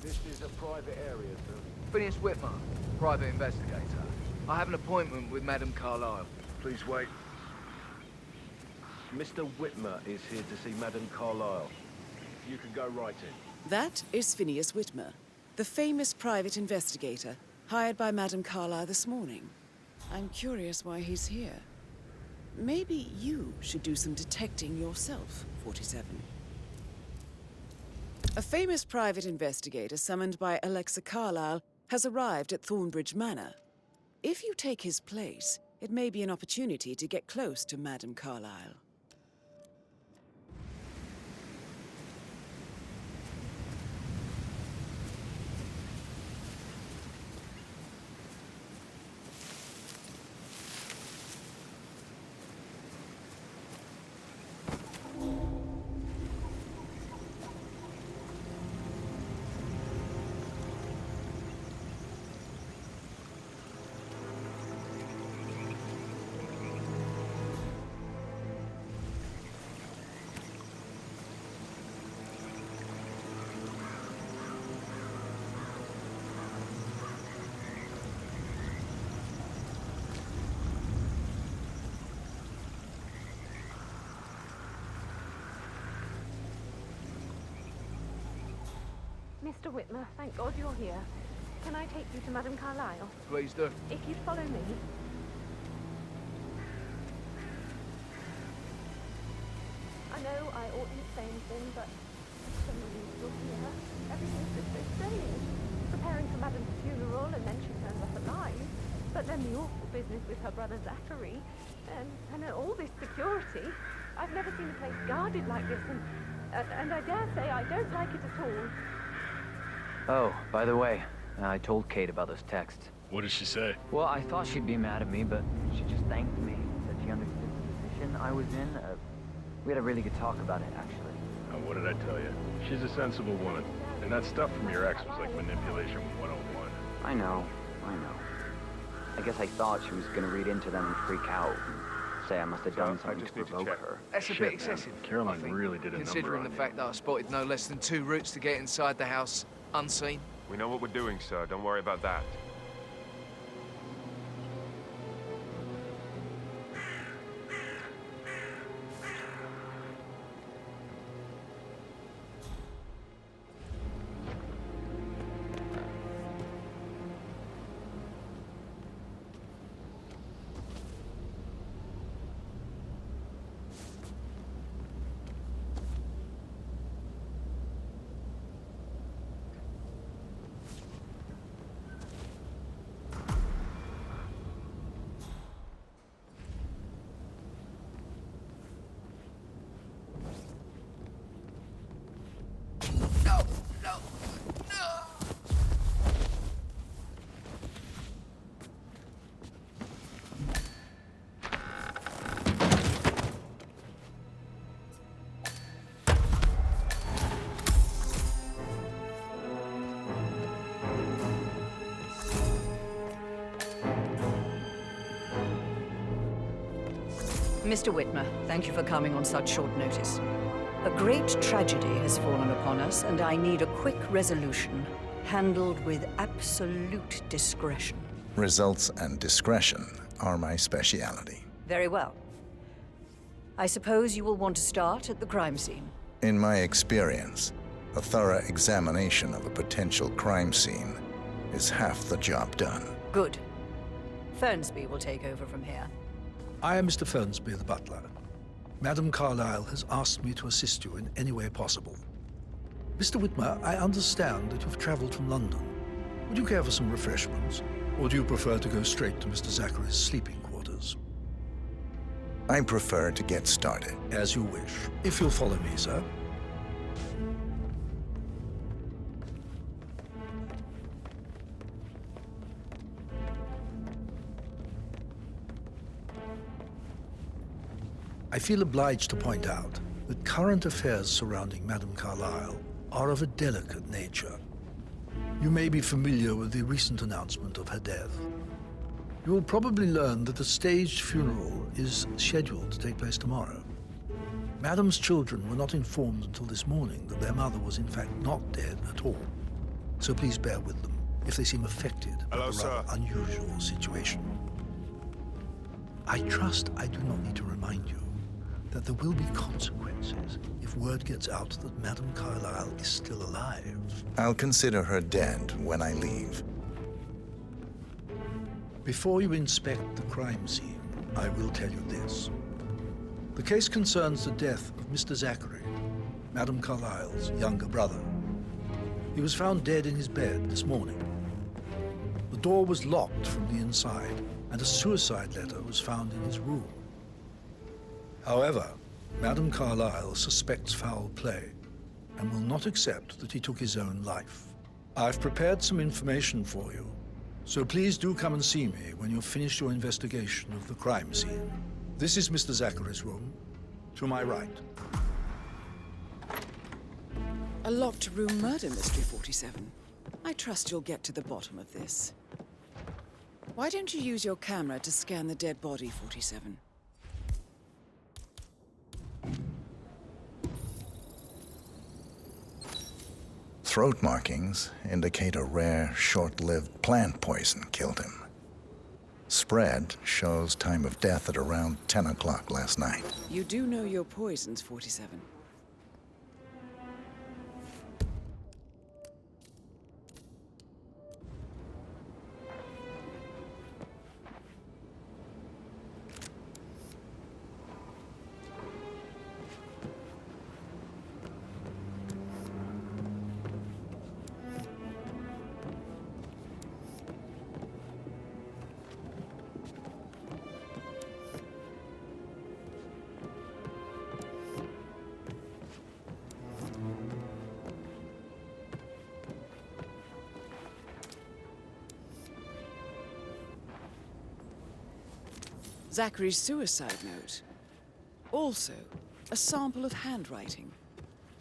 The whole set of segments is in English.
This is a private area, sir. Phineas Whitmer, private investigator. I have an appointment with Madame Carlyle. Please wait. Mr. Whitmer is here to see Madame Carlyle. You can go right in. That is Phineas Whitmer, the famous private investigator hired by Madame Carlyle this morning. I'm curious why he's here. Maybe you should do some detecting yourself, 47. A famous private investigator summoned by Alexa Carlyle has arrived at Thornbridge Manor. If you take his place, it may be an opportunity to get close to Madame Carlyle. Mr. Whitmer, thank God you're here. Can I take you to Madame Carlyle? Please do. If you'd follow me. I know I oughtn't say anything, but for some reason you're here. Everything's just so strange. Preparing for Madame's funeral, and then she turns up alive. But then the awful business with her brother Zachary. And all this security. I've never seen a place guarded like this, and I dare say I don't like it at all. Oh, by the way, I told Kate about those texts. What did she say? Well, I thought she'd be mad at me, but she just thanked me. Said she understood the position I was in. We had a really good talk about it, actually. Oh, what did I tell you? She's a sensible woman. And that stuff from your ex was like manipulation 101. I know. I guess I thought she was gonna read into them and freak out. And say I must have done something to provoke her. That's a bit excessive. Caroline I think, really did a considering number the on fact that I spotted no less than 2 routes to get inside the house unseen. We know what we're doing, sir. Don't worry about that. Mr. Whitmer, thank you for coming on such short notice. A great tragedy has fallen upon us, and I need a quick resolution, handled with absolute discretion. Results and discretion are my speciality. Very well. I suppose you will want to start at the crime scene. In my experience, a thorough examination of a potential crime scene is half the job done. Good. Fernsby will take over from here. I am Mr. Fernsby, the butler. Madame Carlyle has asked me to assist you in any way possible. Mr. Whitmer, I understand that you've traveled from London. Would you care for some refreshments? Or do you prefer to go straight to Mr. Zachary's sleeping quarters? I prefer to get started. As you wish. If you'll follow me, sir. I feel obliged to point out that current affairs surrounding Madame Carlyle are of a delicate nature. You may be familiar with the recent announcement of her death. You will probably learn that a staged funeral is scheduled to take place tomorrow. Madame's children were not informed until this morning that their mother was in fact not dead at all. so please bear with them if they seem affected by Hello, a rather sir. unusual situation. I trust I do not need to remind you that there will be consequences if word gets out that Madame Carlyle is still alive. I'll consider her dead when I leave. Before you inspect the crime scene, I will tell you this. The case concerns the death of Mr. Zachary, Madame Carlyle's younger brother. He was found dead in his bed this morning. The door was locked from the inside, and a suicide letter was found in his room. However, Madame Carlyle suspects foul play and will not accept that he took his own life. I've prepared some information for you, so please do come and see me when you've finished your investigation of the crime scene. This is Mr. Zachary's room, to my right. A locked room murder mystery, 47. I trust you'll get to the bottom of this. Why don't you use your camera to scan the dead body, 47? Throat markings indicate a rare, short-lived plant poison killed him. Spread shows time of death at around 10 o'clock last night. You do know your poisons, 47. Zachary's suicide note. Also, a sample of handwriting.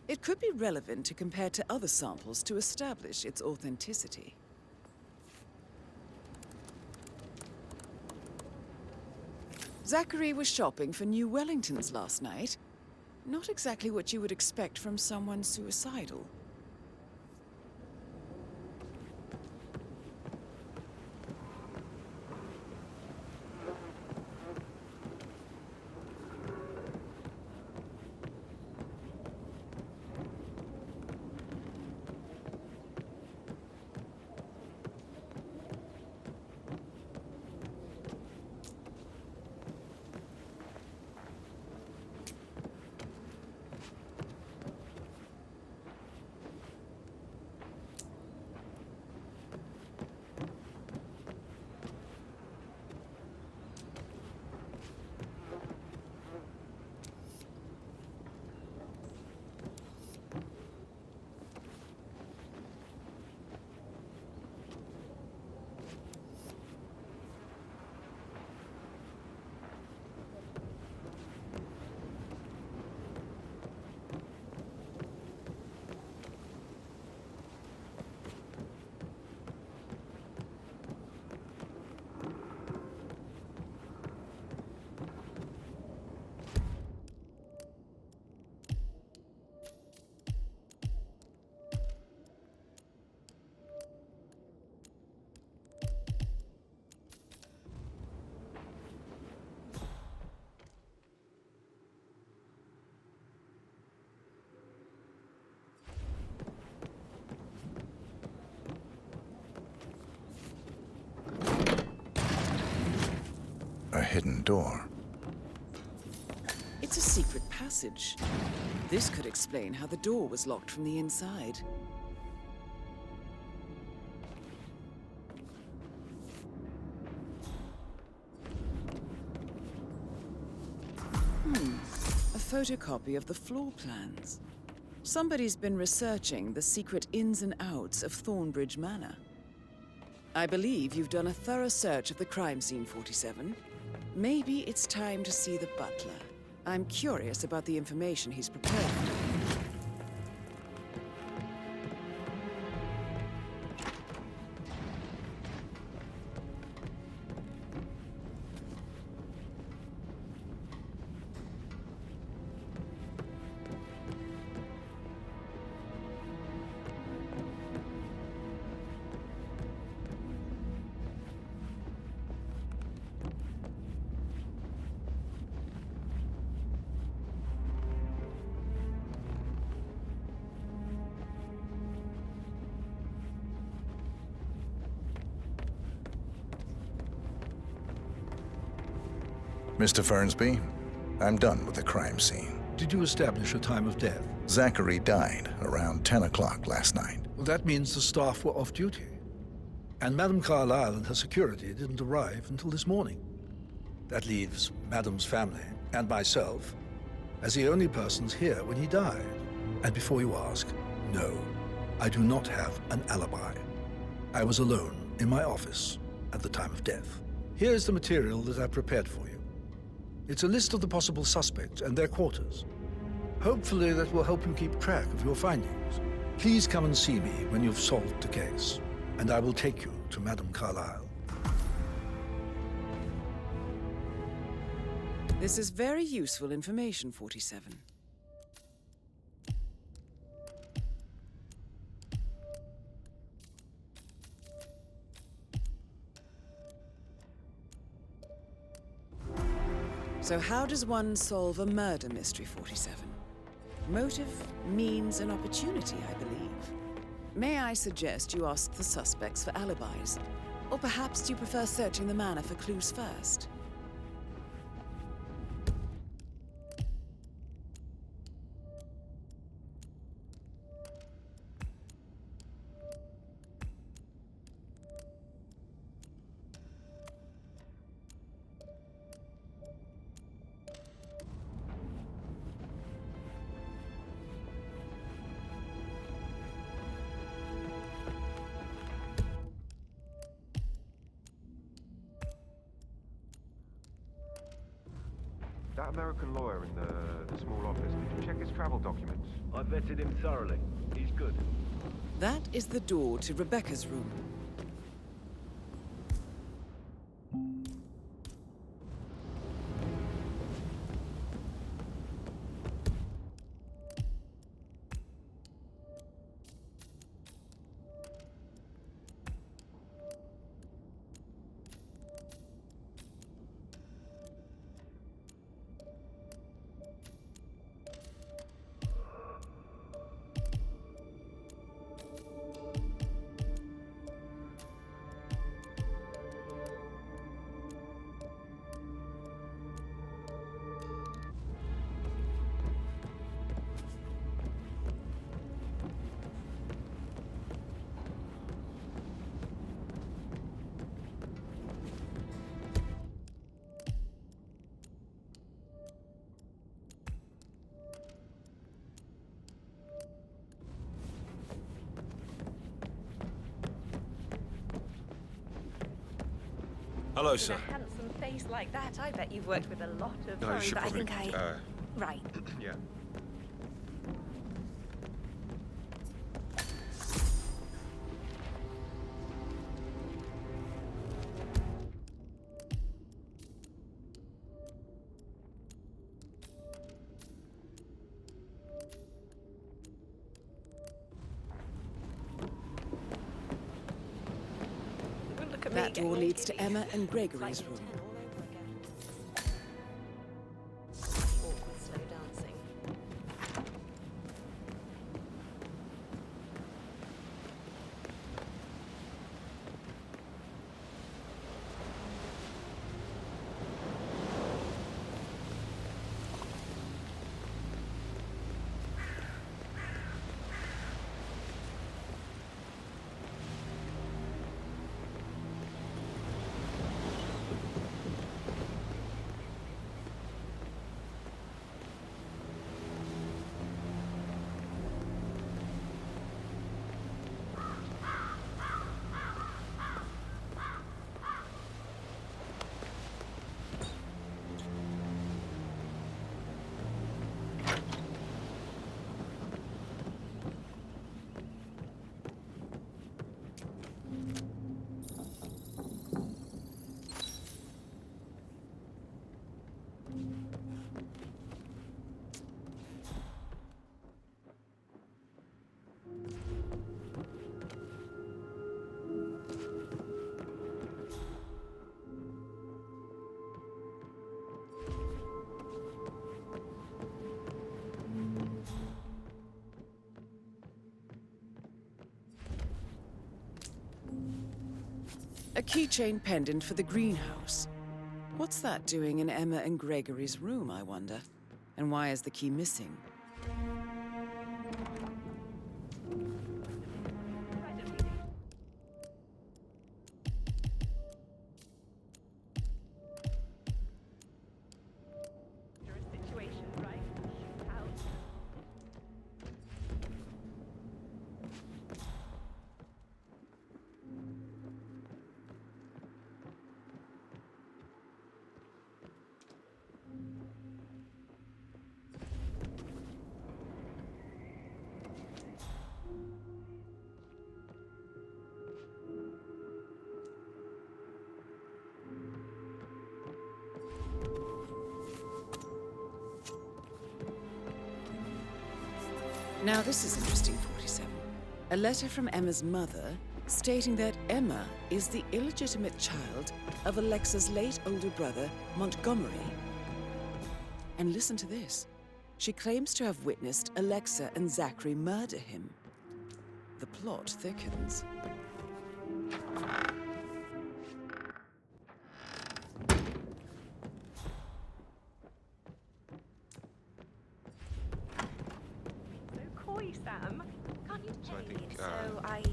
It could be relevant to compare to other samples to establish its authenticity. Zachary was shopping for new Wellingtons last night. Not exactly what you would expect from someone suicidal. A hidden door. It's a secret passage. This could explain how the door was locked from the inside. A photocopy of the floor plans. Somebody's been researching the secret ins and outs of Thornbridge Manor. I believe you've done a thorough search of the crime scene, 47. Maybe it's time to see the butler. I'm curious about the information he's prepared for you. Mr. Fernsby, I'm done with the crime scene. Did you establish a time of death? Zachary died around 10 o'clock last night. Well, that means the staff were off duty. And Madame Carlyle and her security didn't arrive until this morning. That leaves Madame's family and myself as the only persons here when he died. And before you ask, no, I do not have an alibi. I was alone in my office at the time of death. Here's the material that I prepared for you. It's a list of the possible suspects and their quarters. Hopefully that will help you keep track of your findings. Please come and see me when you've solved the case, and I will take you to Madame Carlyle. This is very useful information, 47. So how does one solve a murder mystery, 47? Motive, means, and opportunity, I believe. May I suggest you ask the suspects for alibis? Or perhaps do you prefer searching the manor for clues first? That American lawyer in the small office, did you check his travel documents? I vetted him thoroughly. He's good. That is the door to Rebecca's room. Hello, sir. With a handsome face like that, I bet you've worked with a lot of No, you should but probably... I think I... Right. Yeah. That door leads to Emma and Gregory's room. Awkward slow dancing. A keychain pendant for the greenhouse. What's that doing in Emma and Gregory's room, I wonder? And why is the key missing? Now this is interesting, 47. A letter from Emma's mother stating that Emma is the illegitimate child of Alexa's late older brother, Montgomery. And listen to this. She claims to have witnessed Alexa and Zachary murder him. The plot thickens. Sam, can't you So I pay? think, So I...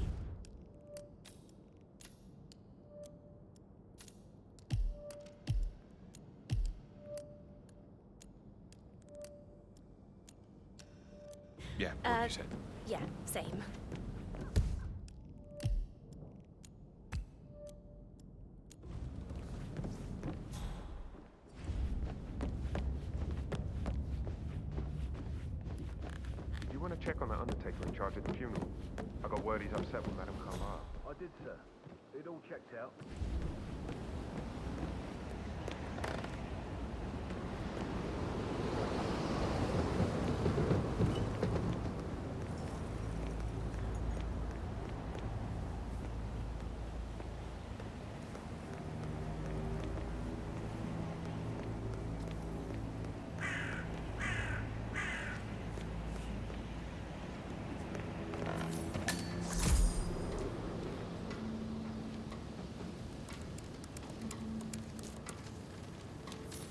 Yeah, what you said. Yeah, same. You want to check on that undertaker in charge of the funeral? I got word he's upset with Madame Carlyle. I did, sir. It all checked out.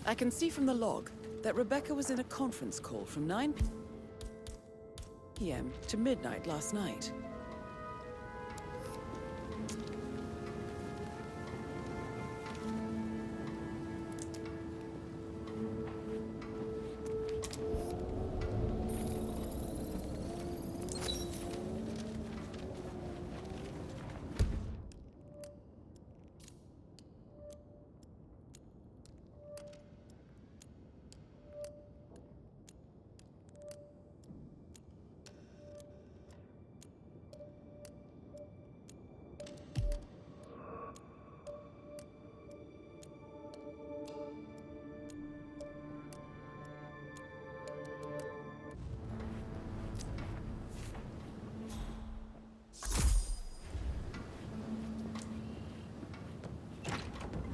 I can see from the log that Rebecca was in a conference call from 9 p.m. to midnight last night.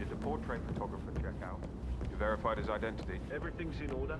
Did the portrait photographer check out? You verified his identity? Everything's in order.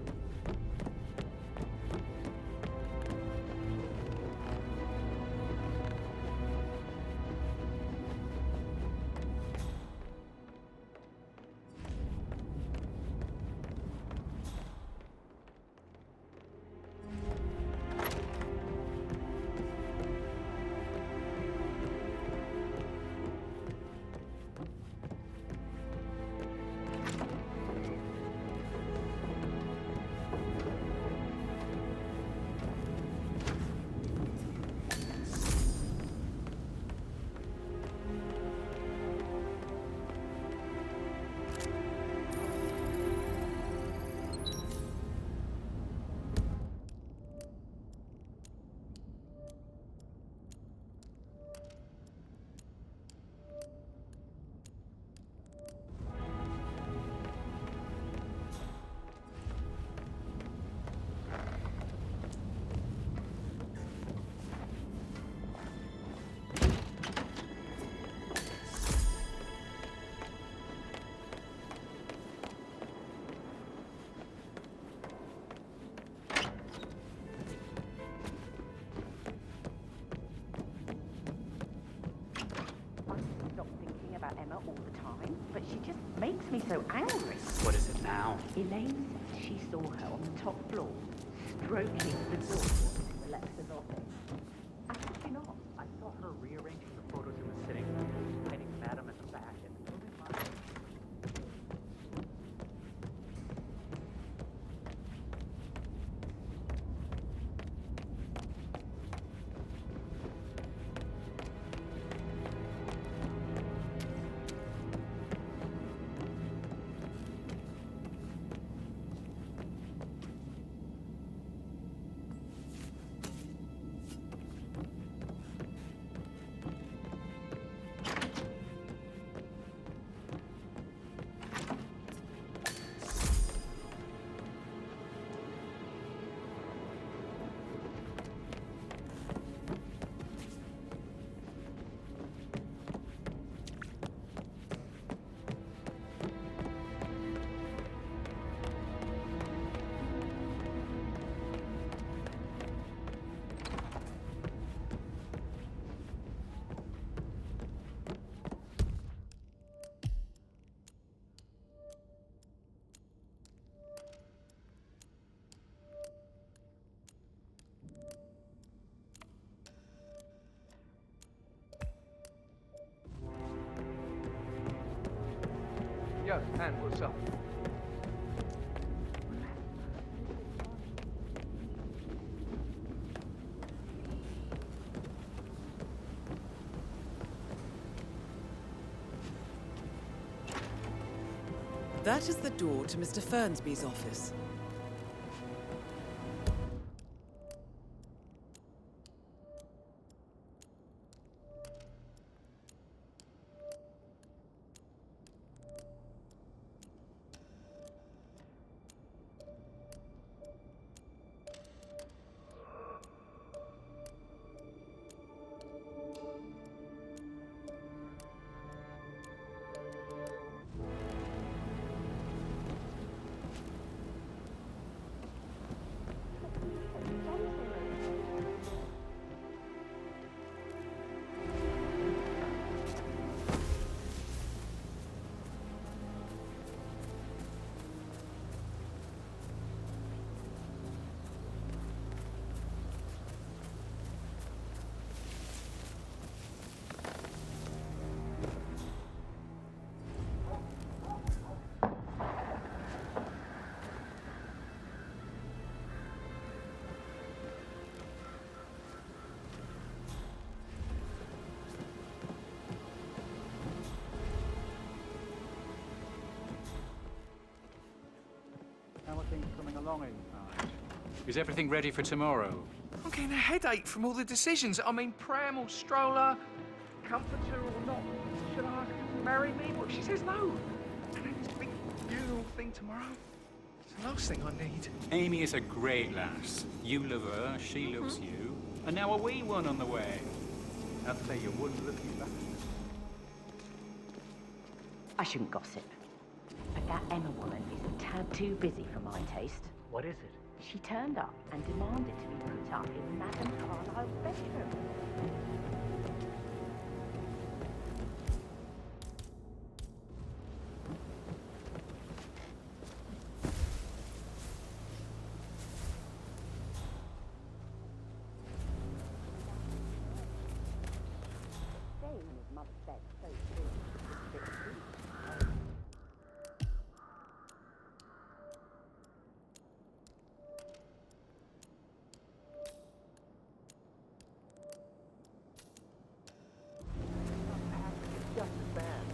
about Emma all the time, but she just makes me so angry. What is it now? Elaine says she saw her on the top floor, stroking the door in Alexa's office. I kid you not. I saw her rearranging the photos in the sitting room, hiding Madam at the back, and moving my... Yo, man, what's up? That is the door to Mr. Fernsby's office. How are things coming along inside? Is everything ready for tomorrow? I'm getting a headache from all the decisions. I mean, pram or stroller, comforter or not. Should I marry me? Well, she says no. And then this big funeral thing tomorrow. It's the last thing I need. Amy is a great lass. You love her, she loves you. And now a wee one on the way. I'd say you wouldn't look you back. I shouldn't gossip, but that Emma woman is a tad too busy for my taste. What is it? She turned up and demanded to be put up in Madame Carlyle's bedroom. Staying in his mother's bed so soon is a bit creepy. Just as bad.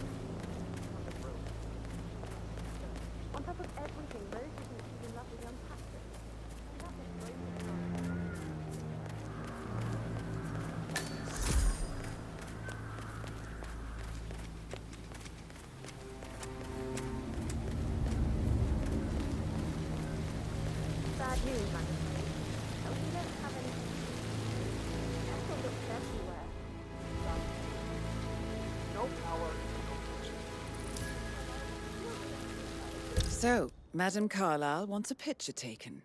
On top of everything, Rose isn't she's in love with young Patrick. And that was bad news, I'm afraid. Oh, we don't have any. Castle looks everywhere. No power, no fortune. So, Madame Carlyle wants a picture taken.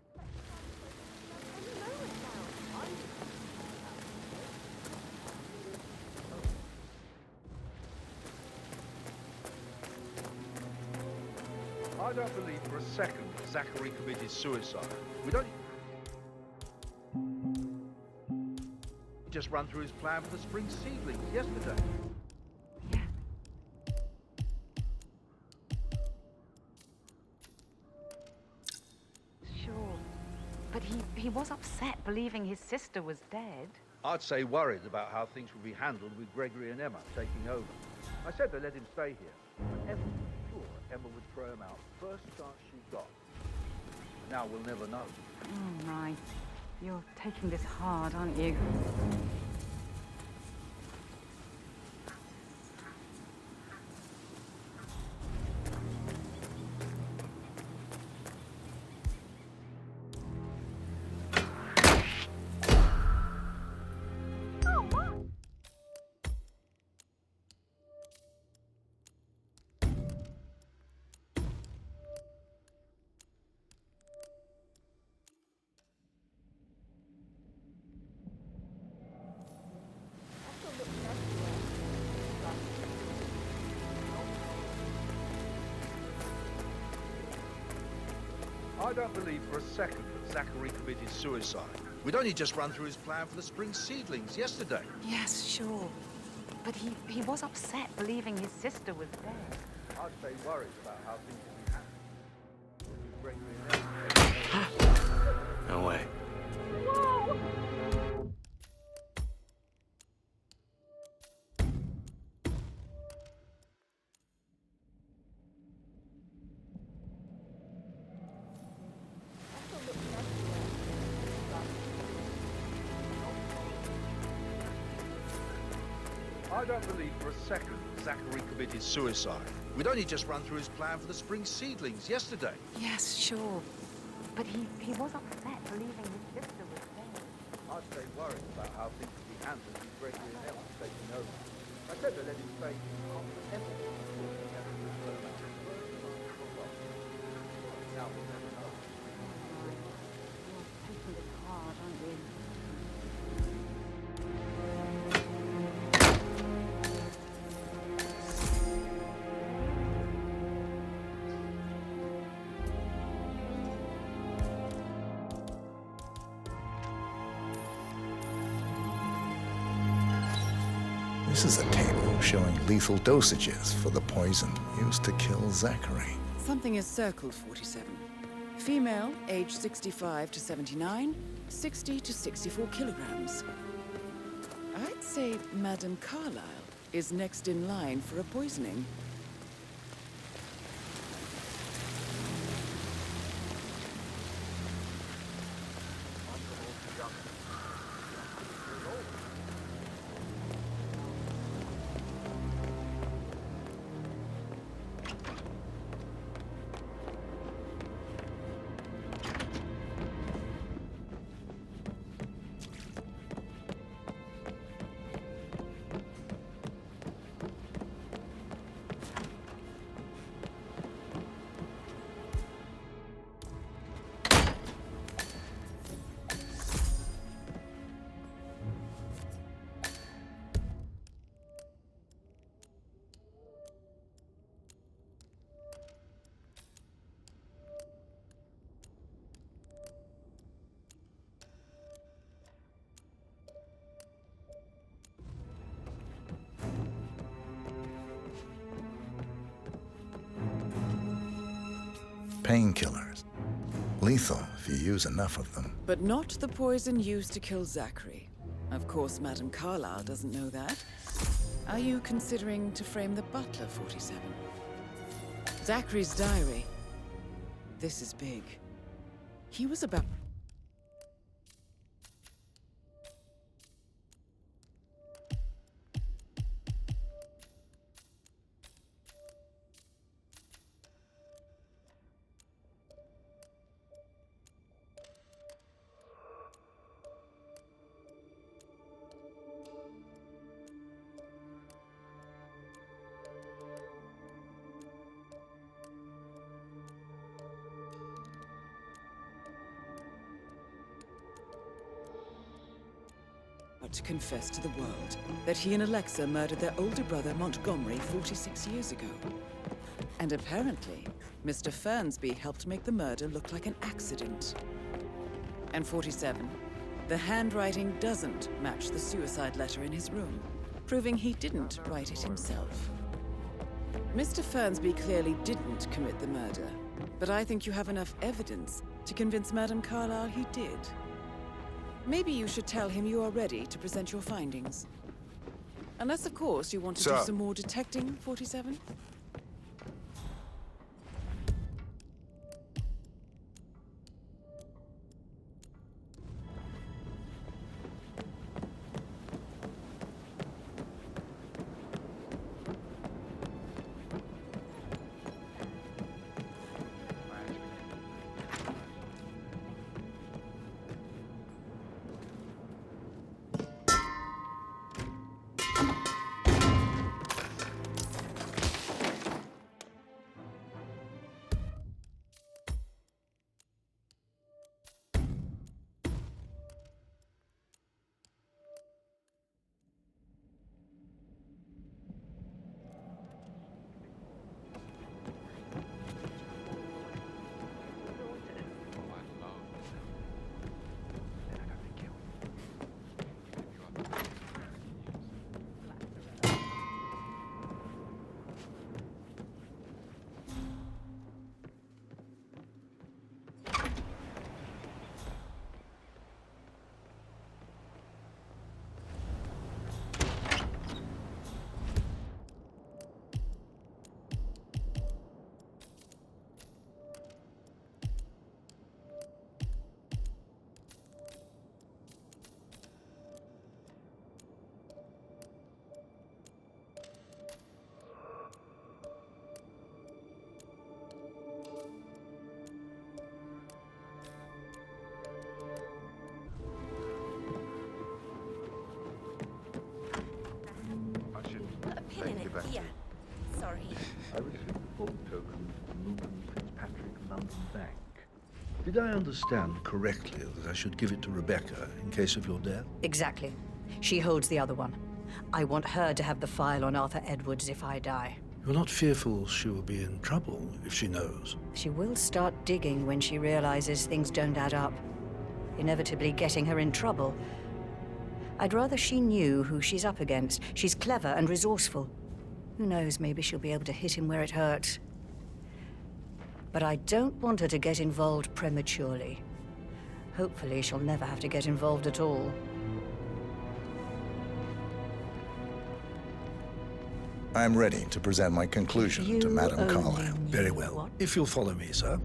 I don't believe for a second that Zachary committed suicide. We don't just run through his plan for the spring seedlings yesterday. Sure. But he was upset believing his sister was dead. I'd say worried about how things would be handled with Gregory and Emma taking over. I said they let him stay here, but Emma was sure Emma would throw him out first chance she got. Now we'll never know. Oh, my. You're taking this hard, aren't you? I don't believe for a second that Zachary committed suicide. We'd only just run through his plan for the spring seedlings yesterday. Yes, sure. But he was upset believing his sister was dead. I'd say worried about how things would be handled with Gregory and Emma. No way. I don't believe for a second that Zachary committed suicide. We'd only just run through his plan for the spring seedlings yesterday. Yes, sure. But he was upset believing his sister was dead. I'd say worried about how things would be handled with Gregory and Emma taking over. I said they let him stay after Emma was sure Emma would throw him out first chance she got. Now we'll never know. You're taking this hard, aren't you? This is a table showing lethal dosages for the poison used to kill Zachary. Something is circled 47. Female, age 65 to 79, 60 to 64 kilograms. I'd say Madame Carlyle is next in line for a poisoning. Painkillers. Lethal if you use enough of them. But not the poison used to kill Zachary. Of course, Madame Carlyle doesn't know that. Are you considering to frame the butler, 47? Zachary's diary. This is big. He was about... to confess to the world that he and Alexa murdered their older brother Montgomery 46 years ago. And apparently, Mr. Fernsby helped make the murder look like an accident. And 47, the handwriting doesn't match the suicide letter in his room, proving he didn't write it himself. Mr. Fernsby clearly didn't commit the murder, but I think you have enough evidence to convince Madame Carlyle he did. Maybe you should tell him you are ready to present your findings. Unless, of course, you want to do some more detecting, 47? Here. Sorry. I received a full token from Luton Fitzpatrick London Bank. Did I understand correctly that I should give it to Rebecca in case of your death? Exactly. She holds the other one. I want her to have the file on Arthur Edwards if I die. You're not fearful she will be in trouble if she knows? She will start digging when she realizes things don't add up, inevitably getting her in trouble. I'd rather she knew who she's up against. She's clever and resourceful. Who knows, maybe she'll be able to hit him where it hurts. But I don't want her to get involved prematurely. Hopefully she'll never have to get involved at all. I'm ready to present my conclusion to Madame Carlyle. Very well. If you'll follow me, sir.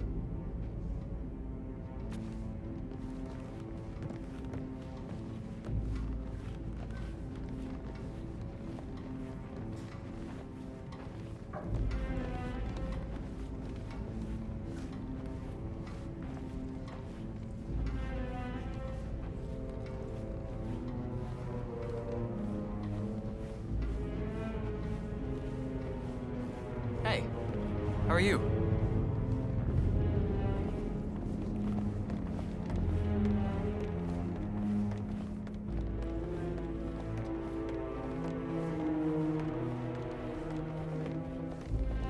Hey, how are you?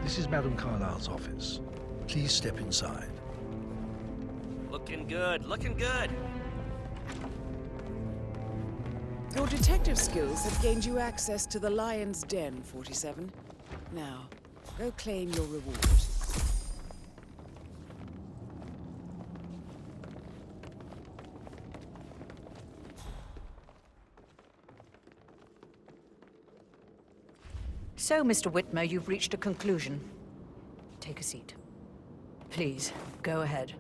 This is Madame Carlyle's office. Please step inside. Looking good, looking good. Your detective skills have gained you access to the Lion's Den, 47. Now, go claim your reward. So, Mr. Whitmer, you've reached a conclusion. Take a seat. Please, go ahead.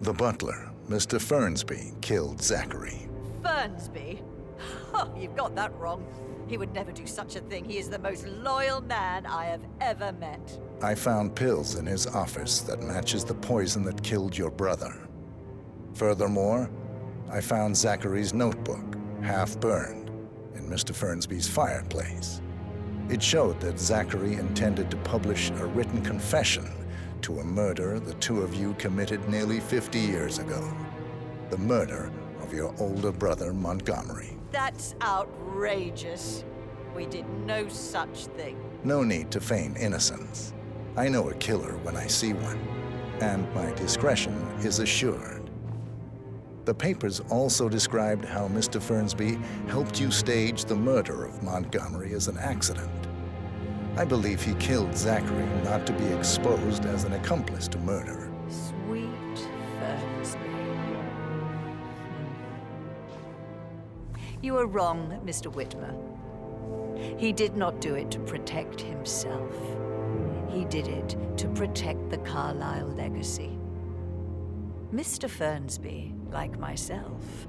The butler, Mr. Fernsby, killed Zachary. Fernsby? Oh, you've got that wrong. He would never do such a thing. He is the most loyal man I have ever met. I found pills in his office that matches the poison that killed your brother. Furthermore, I found Zachary's notebook, half burned, in Mr. Fernsby's fireplace. It showed that Zachary intended to publish a written confession to a murder the two of you committed nearly 50 years ago. The murder of your older brother, Montgomery. That's outrageous. We did no such thing. No need to feign innocence. I know a killer when I see one, and my discretion is assured. The papers also described how Mr. Fernsby helped you stage the murder of Montgomery as an accident. I believe he killed Zachary not to be exposed as an accomplice to murder. Sweet Fernsby. You are wrong, Mr. Whitmer. He did not do it to protect himself. He did it to protect the Carlyle legacy. Mr. Fernsby, like myself,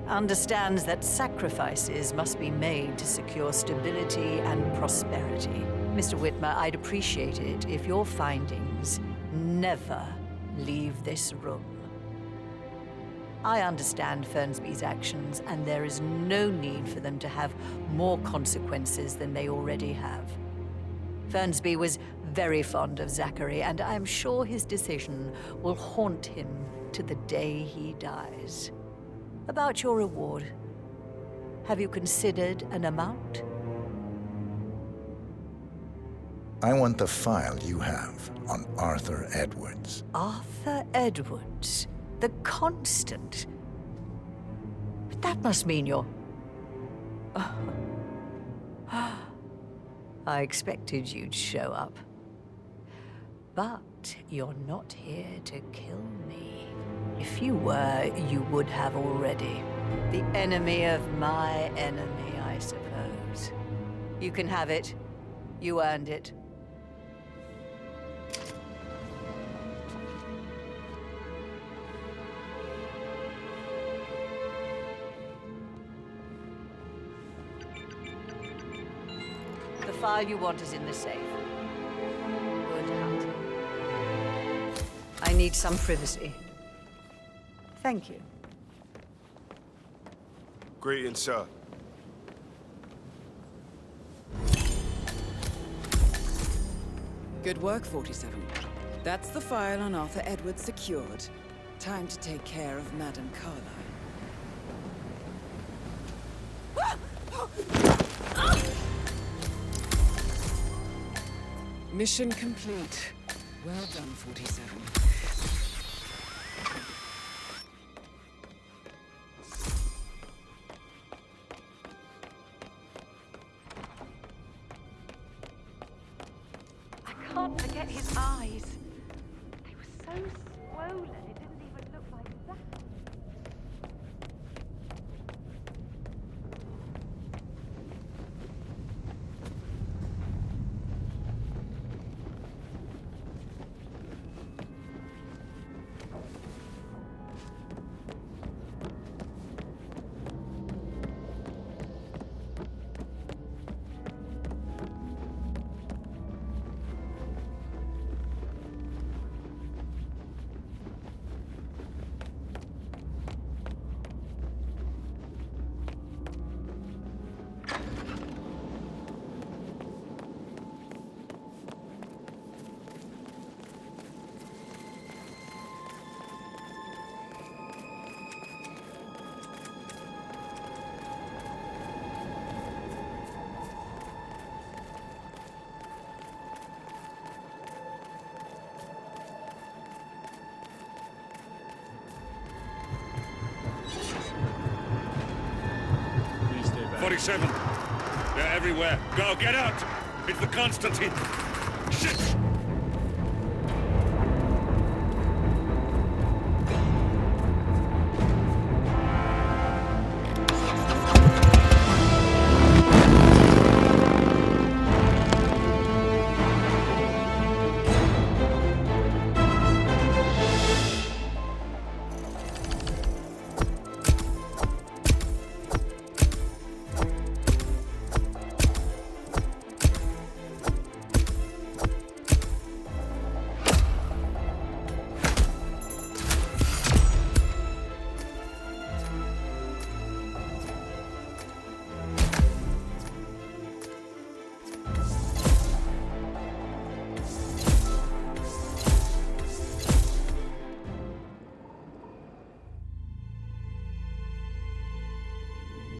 understands that sacrifices must be made to secure stability and prosperity. Mr. Whitmer, I'd appreciate it if your findings never leave this room. I understand Fernsby's actions, and there is no need for them to have more consequences than they already have. Fernsby was very fond of Zachary, and I'm sure his decision will haunt him to the day he dies. About your reward, have you considered an amount? I want the file you have on Arthur Edwards. Arthur Edwards, the Constant. But that must mean you're... I expected you'd show up. But you're not here to kill me. If you were, you would have already. The enemy of my enemy, I suppose. You can have it. You earned it. The file you want is in the safe. Good hunting. I need some privacy. Thank you. Greetings, sir. Good work, 47. That's the file on Arthur Edwards secured. Time to take care of Madame Carlyle. Mission complete. Well done, 47. I can't forget his eyes. They were so swollen, it didn't even look like that. Please stay back. 47. They're everywhere. Go, get out! It's the Constantine. Shit!